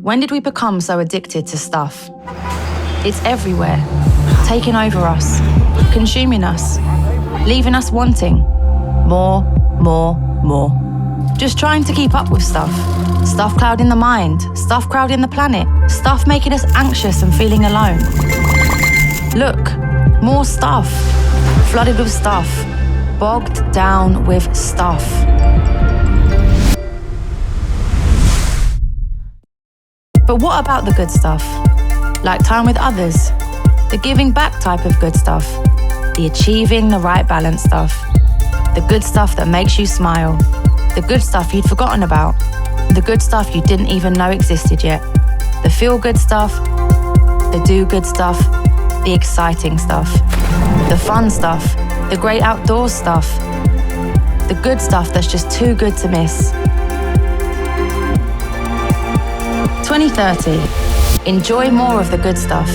When did we become so addicted to stuff? It's everywhere, taking over us, consuming us, leaving us wanting more, more, more. Just trying to keep up with stuff. Stuff clouding the mind, stuff crowding the planet, stuff making us anxious and feeling alone. Look, more stuff, flooded with stuff, bogged down with stuff. But what about the good stuff? Like time with others, the giving back type of good stuff, the achieving the right balance stuff, the good stuff that makes you smile, the good stuff you'd forgotten about, the good stuff you didn't even know existed yet, the feel-good stuff, the do-good stuff, the exciting stuff, the fun stuff, the great outdoors stuff, the good stuff that's just too good to miss. 2030. Enjoy more of the good stuff.